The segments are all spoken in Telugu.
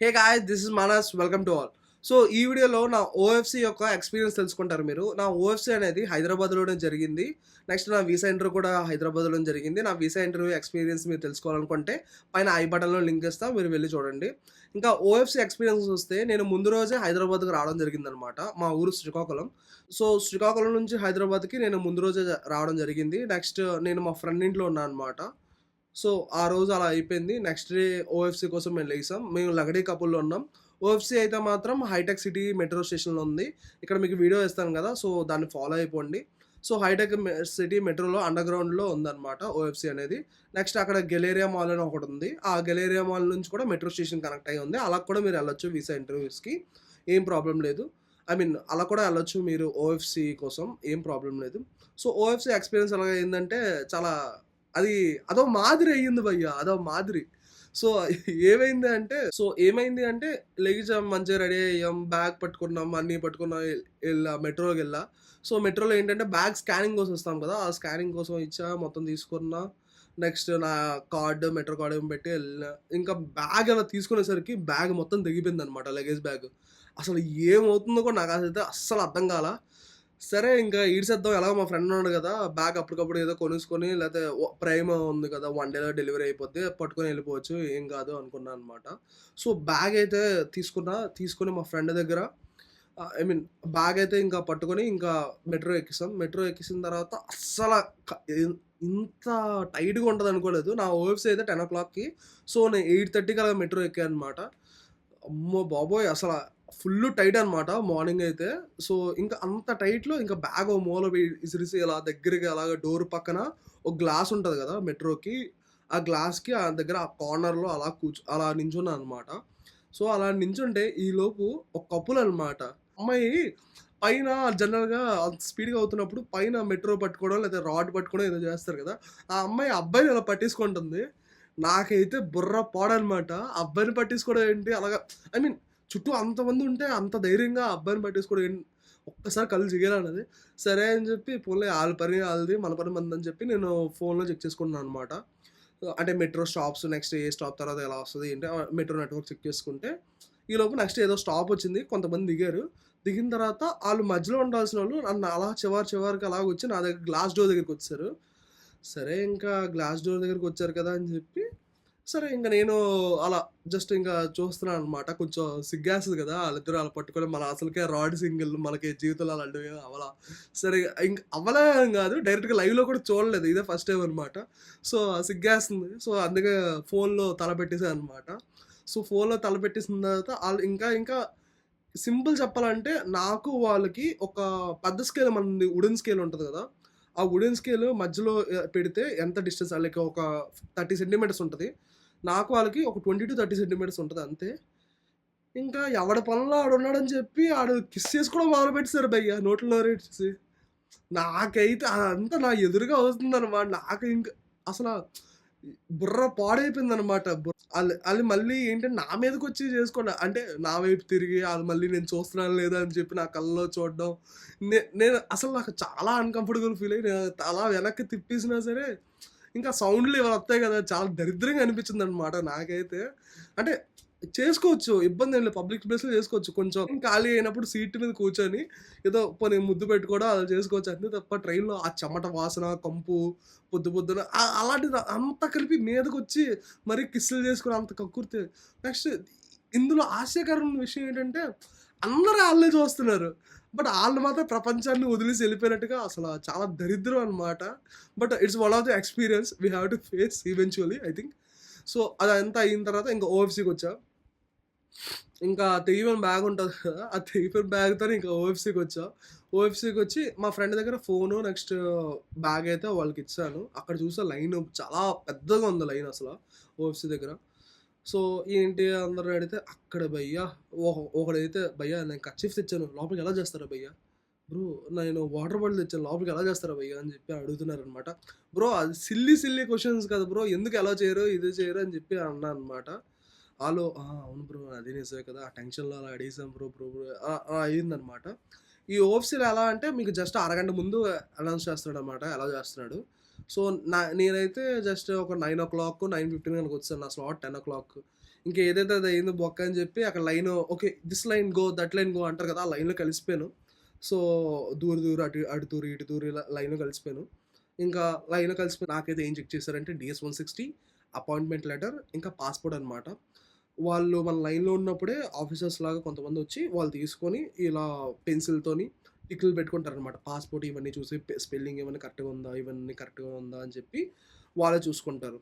Hey guys, this is Manas. Welcome to all. So, ఈ వీడియోలో నా ఓఎఫ్‌సి యొక్క ఎక్స్‌పీరియన్స్ తెలుసుకుంటారు మీరు. నా ఓఎఫ్‌సి అనేది హైదరాబాద్‌లోనే జరిగింది. నెక్స్ట్ నా వీసా ఇంటర్వ్యూ కూడా హైదరాబాద్‌లోనే జరిగింది. నా వీసా ఇంటర్వ్యూ ఎక్స్‌పీరియన్స్ మీరు తెలుసుకోవాలనుకుంటే పైన ఐ బటన్‌లో లింక్ ఇస్తా. మీరు వెళ్లి చూడండి. ఇంకా ఓఎఫ్‌సి ఎక్స్‌పీరియన్స్ వస్తే నేను ముందు రోజే హైదరాబాద్‌కి రావడం జరిగిందనమాట. మా ఊరు శ్రీకాకుళం. సో, శ్రీకాకుళం నుంచి హైదరాబాద్‌కి నేను ముందు రోజే రావడం జరిగింది. నెక్స్ట్ నేను మా ఫ్రెండ్ ఇంట్లో ఉన్నా అనమాట. సో, ఆ రోజు అలా అయిపోయింది. నెక్స్ట్ డే ఓఎఫ్‌సి కోసం మేము లెగిసాం. మేము లగడీ కపుల్‌లో ఉన్నాం. ఓఎఫ్‌సి అయితే మాత్రం హైటెక్ సిటీ మెట్రో స్టేషన్‌లో ఉంది. ఇక్కడ మీకు వీడియో ఇస్తాను గదా! సో, దాన్ని ఫాలో అయిపోండి. సో, హైటెక్ సిటీ మెట్రోలో అండర్‌గ్రౌండ్‌లో ఉందన్నమాట ఓఎఫ్‌సి అనేది. నెక్స్ట్ అక్కడ గెలేరియా మాల్ అని ఒకటుంది. ఆ గెలేరియా మాల్ నుంచి కూడా మెట్రో స్టేషన్ కనెక్ట్ అయ్యి ఉంది. అలా కూడా మీరు ఎళ్ళొచ్చు వీసా ఇంటర్వ్యూస్‌కి. ఏం ప్రాబ్లమ్ లేదు. ఐ మీన్ అలా కూడా ఎళ్ళొచ్చు మీరు ఓఎఫ్‌సి కోసం. ఏం ప్రాబ్లమ్ లేదు. సో, ఓఎఫ్‌సి ఎక్స్‌పీరియన్స్ ఎలాగ అయిందంటే చాలా అది అదో మాదిరి అయ్యింది భయ్యా. అదో మాదిరి. సో, ఏమైంది అంటే లెగిసాం, మంచిగా రెడీ అయ్యాం, బ్యాగ్ పట్టుకున్నాం, అన్నీ పట్టుకున్నాం, మెట్రో‌కెళ్ళా. సో, మెట్రోలో ఏంటంటే బ్యాగ్ స్కానింగ్ కోసం ఇస్తాం కదా! ఆ స్కానింగ్ కోసం ఇచ్చా, మొత్తం తీసుకున్నా. నెక్స్ట్ నా మెట్రో కార్డ్ ఏమో పెట్టి ఎళ్ళినా. ఇంకా బ్యాగ్ అలా తీసుకునేసరికి బ్యాగ్ మొత్తం తెగిపోయిందనమాట, లగేజ్ బ్యాగ్. అసలు ఏమవుతుందో కూడా నాకైతే అస్సలు అర్థం కాలా. సరే ఇంకా ఈడ్చేద్దాం, ఎలాగో మా ఫ్రెండ్ ఉన్నాడు గదా! బ్యాగ్ అప్పటికప్పుడు ఏదో కొనేసుకొని లేతే ప్రైమ్ ఉంది కదా! 1 డేలో డెలివరీ అయిపోద్ది. పట్టుకొని ఎళ్ళిపోవచ్చు. ఏం కాదు అనుకున్నా అనమాట. సో, బ్యాగ్ అయితే తీసుకున్నా. తీసుకొని మా ఫ్రెండ్ దగ్గర ఐ మీన్ బ్యాగ్ అయితే ఇంకా పట్టుకొని ఇంకా మెట్రో ఎక్కేసాం. మెట్రో ఎక్కేసిన తర్వాత అస్సల క ఇన్ ఇంత టైట్‌గా ఉంటదనుకోలేదు. నా ఓఎఫ్‌సి అయితే 10:00కి. సో, నేను 8:30కి అలాగా మెట్రో ఎక్కాననమాట. అమ్మో బాబోయ్! ఫుల్లు టైట్ అనమాట మార్నింగ్ అయితే. సో, ఇంకా అంత టైట్‌లో ఇంకా బ్యాగ్ ఓ మూల ఇసిరేసి అలా దగ్గరగా అలాగా డోర్ పక్కన ఒక గ్లాస్ ఉంటది గదా! మెట్రోకి. ఆ గ్లాస్‌కి ఆ దగ్గర ఆ కార్నర్‌లో అలా నించున్నా అనమాట. సో, అలా నించుంటే ఈలోపు ఒక కపుల్ అనమాట. అమ్మాయి పైన జనరల్‌గా అంత స్పీడ్‌గా అవుతున్నప్పుడు పైన మెట్రో పట్టుకోవడం లేదా రాడ్ పట్టుకోవడం ఏదో చేస్తారు గదా! ఆ అమ్మాయి అబ్బాయిని అలా పట్టేసుకుంటుంది. నాకైతే బుర్ర పాడనమాట. అబ్బాయిని పట్టేసుకోవడం ఏంటి అలాగా, ఐ మీన్ చుట్టూ అంతమందుంటే అంత ధైర్యంగా ఆ అబ్బాయిని పట్టేసుకోవడం ఒక్కసారి కళ్ళు జిగేలన్నది. సరే అని చెప్పి పోన్లే ఆళ్ళ పని ఆళ్ళది, మన పని మనదని చెప్పి నేను ఫోన్‌లో చెక్ చేసుకున్నాననమాట. అంటే మెట్రో స్టాప్స్, నెక్స్ట్ ఏ స్టాప్ తర్వాత ఎలా వస్తది ఏంటి మెట్రో నెట్వర్క్ చెక్ చేసుకుంటే, ఈలోపు నెక్స్ట్ ఏదో స్టాపొచ్చింది. కొంతమంది దిగారు. దిగిన తర్వాత ఆళ్ళు మధ్యలో ఉండాల్సినోళ్ళు నన్ను అలా చివరికి అలాగొచ్చి నా దగ్గర గ్లాస్ డోర్ దగ్గరికొచ్చేసారు. సరే ఇంకా గ్లాస్ డోర్ దగ్గరికొచ్చారు కదా అని చెప్పి, సరే ఇంక నేను అలా జస్ట్ ఇంకా చూస్తున్నాననమాట. కొంచెం సిగ్గేస్తది గదా! ఆళ్ళిద్దరూ అలా పట్టుకొని మన అసలకే రాడ్ సింగిల్ మనకి జీవితంలో అలాంటివి అవ్వలా. సరే ఇంక అవ్వలే అని గాదు. డైరెక్ట్‌గా లైవ్‌లో కూడా చూడలేదు. ఇదే ఫస్ట్ టైమ్ అనమాట. సో, సిగ్గేస్తుంది. సో, అందుకే ఫోన్‌లో తల పెట్టేసాననమాట. సో, ఫోన్‌లో తల పెట్టేసిన తర్వాత ఆళ్ళు ఇంకా సింపుల్ చెప్పాలంటే నాకు వాళ్ళకి ఒక పెద్ద స్కేల్ మనది వుడెన్ స్కేల్ ఉంటది గదా! ఆ వుడెన్ స్కేల్ మధ్యలో పెడితే ఎంత డిస్టెన్స్ లైక్ ఒక 30 సెంటీమీటర్స్ ఉంటది. నాకు వాళ్ళకి ఒక 20-30 సెంటీమీటర్స్ ఉంటది అంతే. ఇంకా ఎవడి పనిలో ఆడున్నాడని చెప్పి ఆడు కిస్ చేసుకోవడం మొదలుపెట్టేసారు భయ్య నోట్లో నోరేసి. నాకైతే అదంతా నా ఎదురుగా అవుతుందనమాట. నాకు ఇంక అసల బుర్ర పాడైపోయిందనమాట. ఆళ్ళు మళ్ళీ ఏంటంటే నా మీదకొచ్చి చేసుకోండి. అంటే నా వైపు తిరిగి ఆళ్ళు మళ్ళీ నేను చూస్తున్నానా లేదా అని చెప్పి నా కళ్ళలో చూడడం. నేను అసలు నాకు చాలా అన్‌కంఫర్టబుల్ ఫీల్ అయ్యి నేను తల వెనక్కి తిప్పేసినా సరే, ఇంకా సౌండ్‌లు ఇవి వస్తాయి కదా! చాలా దరిద్రంగా అనిపించిందనమాట నాకైతే. అంటే చేసుకోవచ్చు. ఇబ్బందేం లేదు. పబ్లిక్ ప్లేస్‌లో చేసుకోవచ్చు. కొంచెం ఖాళీ అయినప్పుడు సీట్ మీద కూర్చొని ఏదో పోనీ ముద్దు పెట్టుకోవడం అలా చేసుకోవచ్చు. అంతే తప్ప ట్రైన్‌లో ఆ చెమట వాసన, కంపు పొద్దున అలాంటిది అంతా కలిపి మీదకొచ్చి మరీ కిస్సులు చేసుకొని అంత కక్కుర్తి. నెక్స్ట్ ఇందులో హాస్యకరమైన విషయం ఏంటంటే అందరూ ఆళ్ళనే చూస్తున్నారు. బట్ ఆళ్ళు మాత్రం ప్రపంచాన్ని వదిలేసి ఎళ్ళిపోయినట్టుగా చాలా దరిద్రం అన్నమాట. But it's one of the experience we have to face eventually I think. So, అదంతా అయిన తర్వాత ఇంకా ఓఎఫ్‌సికొచ్చా. ఇంకా తెగిపోయిన బ్యాగ్ ఉంటది కదా! ఆ తెగిపోయిన బ్యాగ్‌తోనే ఇంకా ఓఎఫ్‌సికొచ్చా. ఓఎఫ్‌సికొచ్చి మా ఫ్రెండ్ దగ్గర ఫోను, నెక్స్ట్ బ్యాగ్ అయితే వాళ్ళకిచ్చాను. అక్కడ చూస్తే లైను చాలా పెద్దగా ఉంది లైన్ ఓఎఫ్‌సి దగ్గర. సో, ఏంటి అందరూ అడిగితే అక్కడ భయ్యా ఒకడైతే "భయ్యా నేను కర్చీఫ్ తెచ్చాను. లోపలికి ఎలా చేస్తారా భయ్యా?" బ్రో నేను వాటర్ బాటిల్ తెచ్చాను. లోపలికి ఎలా చేస్తారా భయ్యా అని చెప్పి అడుగుతున్నారనమాట. బ్రో అది సిల్లీ క్వెషన్స్ కదా బ్రో! ఎందుకు అలా చేయరు, ఇది చేయరు అని చెప్పి అన్నా అనమాట. ఆళ్ళు అవును బ్రో అది నిజమే కదా! ఆ టెన్షన్‌లో అలా అడిగేసాం బ్రో అలా అయిందనమాట. ఈ ఓఎఫ్‌సీలో ఎలా అంటే మీకు జస్ట్ అరగంట ముందు అనౌన్స్ చేస్తాడనమాట. అలౌ చేస్తున్నాడు. సో, నేనైతే జస్ట్ ఒక 9:00, 9:15 కనుక వచ్చేసాను. నా స్లాట్ 10:00. ఇంక ఏదైతే అదయింది బొక్క అని జెప్పి అక్కడ line okay. This line go, that line go అంటారు కదా! ఆ లైన్‌లో కలిసిపోయాను. సో, దూరి, దూరి అటు దూరి, ఇటు దూరి ఇలా లైన్‌లో కలిసిపోయాను. ఇంకా లైన్‌లో కలిసిపోయి నాకైతే ఏం చెక్ చేశారంటే DS-160, అపాయింట్‌మెంట్ లెటర్, ఇంకా పాస్‌పోర్ట్ అనమాట. వాళ్ళు మన లైన్‌లో ఉన్నప్పుడే ఆఫీసర్స్‌లాగా కొంతమందొచ్చి వాళ్ళు తీసుకొని ఇలా పెన్సిల్‌తోని టిక్‌లు పెట్టుకుంటారనమాట. పాస్‌పోర్ట్ ఇవన్నీ చూసి స్పెల్లింగ్ ఇవన్నీ కరెక్ట్‌గా ఉందా? ఇవన్నీ కరెక్ట్‌గా ఉందా? అని చెప్పి వాళ్ళే చూసుకుంటారు.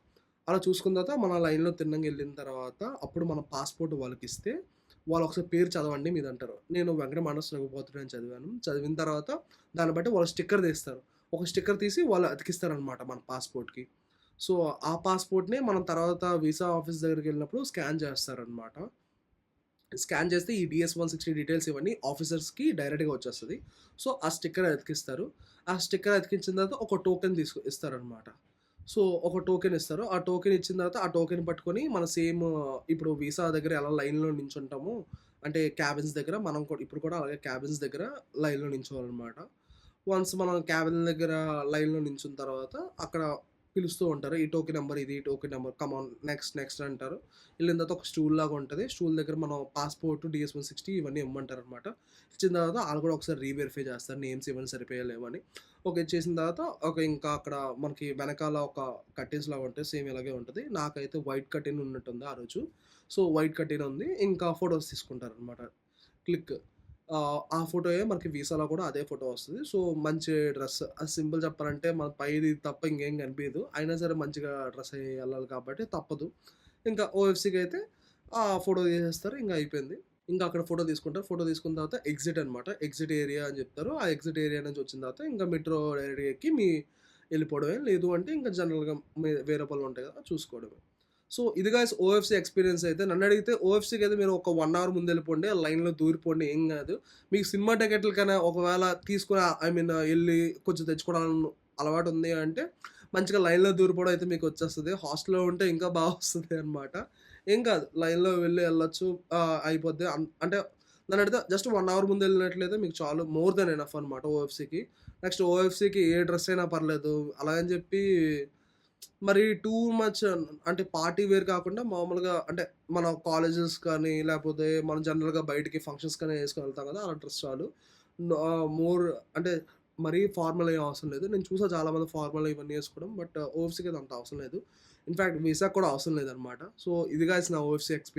అలా చూసుకున్న తర్వాత మన లైన్‌లో తిన్నంగా ఎళ్ళిన తర్వాత అప్పుడు మన పాస్‌పోర్ట్ వాళ్ళకిస్తే వాళ్ళు ఒకసారి పేరు చదవండి మీదంటారు. నేను వెంకట మానస రఘుపతుడు అని చదివాను. చదివిన తర్వాత దాన్ని బట్టి వాళ్ళు స్టిక్కర్ తీస్తారు. ఒక స్టిక్కర్ తీసి వాళ్ళు అతికిస్తారనమాట మన పాస్‌పోర్ట్‌కి. సో, ఆ పాస్‌పోర్ట్‌నే మనం తర్వాత వీసా ఆఫీస్ దగ్గరికెళ్ళినప్పుడు స్కాన్ చేస్తారనమాట. స్కాన్ చేస్తే ఈ DS-160 డీటెయిల్స్ ఇవన్నీ ఆఫీసర్స్‌కి డైరెక్ట్‌గా వచ్చేస్తది. సో, ఆ స్టిక్కర్ అతికిస్తారు. ఆ స్టిక్కర్ అతికించిన తర్వాత ఒక టోకెన్ ఇస్తారనమాట. సో, ఒక టోకెన్ ఇస్తారు. ఆ టోకెన్ ఇచ్చిన తర్వాత ఆ టోకెన్ పట్టుకొని మన సేమ్ ఇప్పుడు వీసా దగ్గర ఎలా లైన్‌లో నించుంటామో అంటే క్యాబిన్స్ దగ్గర మనం కూడా ఇప్పుడు కూడా అలాగే క్యాబిన్స్ దగ్గర లైన్‌లో నించోవాలనమాట. వన్స్ మనం క్యాబిన్ దగ్గర లైన్‌లో నించున్న తర్వాత అక్కడ పిలుస్తూ ఉంటారు. ఈ టోకెన్ నంబర్ ఇది, ఈ token number come on next, next అంటారు. ఎళ్ళిన తర్వాత ఒక స్టూల్ లాగా ఉంటది. స్టూల్ దగ్గర మనం పాస్‌పోర్ట్, DS-160 ఇవన్నీ ఇమ్మంటారనమాట. ఇచ్చిన తర్వాత ఆళ్ళు కూడా ఒకసారి రీవెరిఫై చేస్తారు. నేమ్స్ ఇవన్నీ సరిపోయాయా లేవా అని. ఓకే. చేసిన తర్వాత ఇంకా అక్కడ మనకి వెనకాల ఒక కర్టెన్స్ లాగా ఉంటాయి. సేమ్ ఇలాగే ఉంటది. నాకైతే వైట్ కర్టెన్ ఉన్నట్టుంది ఆ రోజు. సో, వైట్ కర్టెన్ ఉంది. ఇంకా ఫోటోస్ తీసుకుంటారనమాట. క్లిక్. ఆ ఫోటోయే మనకి వీసాలో కూడా అదే ఫోటో వస్తది. సో, మంచి డ్రెస్ సింపుల్ చెప్పాలంటే మన పైది తప్ప ఇంకేం కనిపియదు. అయినా సరే మంచిగా డ్రెస్ అయ్యి ఎళ్ళాలి కాబట్టి తప్పదు. ఇంకా ఓఎఫ్‌సీకైతే ఆ ఫోటో తీసేస్తారు. ఇంక అయిపోయింది. ఇంకా అక్కడ ఫోటో తీసుకుంటారు. ఫోటో తీసుకున్న తర్వాత ఎగ్జిట్ అనమాట. ఎగ్జిట్ ఏరియా అని చెప్తారు. ఆ ఎగ్జిట్ ఏరియా నుంచి వచ్చిన తర్వాత ఇంకా మెట్రో డైరెక్ట్‌గా ఎక్కి ఎళ్ళిపోవడమే. లేదు అంటే ఇంకా జనరల్‌గా వేరే పనులుంటాయి కదా! చూసుకోవడమే. సో, ఇది గైస్ ఓఎఫ్‌సీ ఎక్స్‌పీరియన్స్ అయితే. నన్నడిగితే ఓఎఫ్‌సీకైతే మీరు ఒక 1 అవర్ ముందెళ్ళిపోండి. లైన్‌లో దూరిపోండి ఏం గాదు. మీకు సినిమా టికెట్లకైనా ఒకవేళ తీసుకొని ఐ మీన్ ఎళ్లి కొంచెం తెచ్చుకోవడం అలవాటుంది అంటే, మంచిగా లైన్‌లో దూరిపోవడం అయితే మీకొచ్చేస్తది. హాస్టల్‌లో ఉంటే ఇంకా బా వస్తది అనమాట. ఏం కాదు. లైన్‌లో వెళ్లి ఎళ్ళొచ్చు. అయిపోద్ది. అంటే నన్నడిగితే జస్ట్ 1 అవర్ ముందెళ్ళినట్లయితే మీకు చాలు. మోర్ దెన్ ఎనఫ్ అనమాట ఓఎఫ్‌సీకి. నెక్స్ట్ ఓఎఫ్‌సీకి ఏ డ్రెస్ అయినా పర్లేదు. అలాగని జెప్పి మరి టూ మచ్ అంటే పార్టీ వేర్ కాకుండా మామూలుగా అంటే మన కాలేజెస్ కానీ, లేపోతే మనం జనరల్‌గా బయటికి ఫంక్షన్స్ కానీ ఏసుకొని వెళ్తాం కదా! అలా డ్రెస్ చాలు. మోర్ అంటే మరీ ఫార్మల్ ఏం అవసరం లేదు. నేను చూసా చాలామంది ఫార్మల్ ఇవన్నీ ఏసుకోవడం. బట్ ఓఎఫ్‌సీకి అది అంత అవసరం లేదు. ఇన్‌ఫాక్ట్ వీసాకి కూడా అవసరం లేదనమాట. సో, ఇది గైస్ నా ఓఎఫ్‌సీ ఎక్స్‌పీరియన్స్.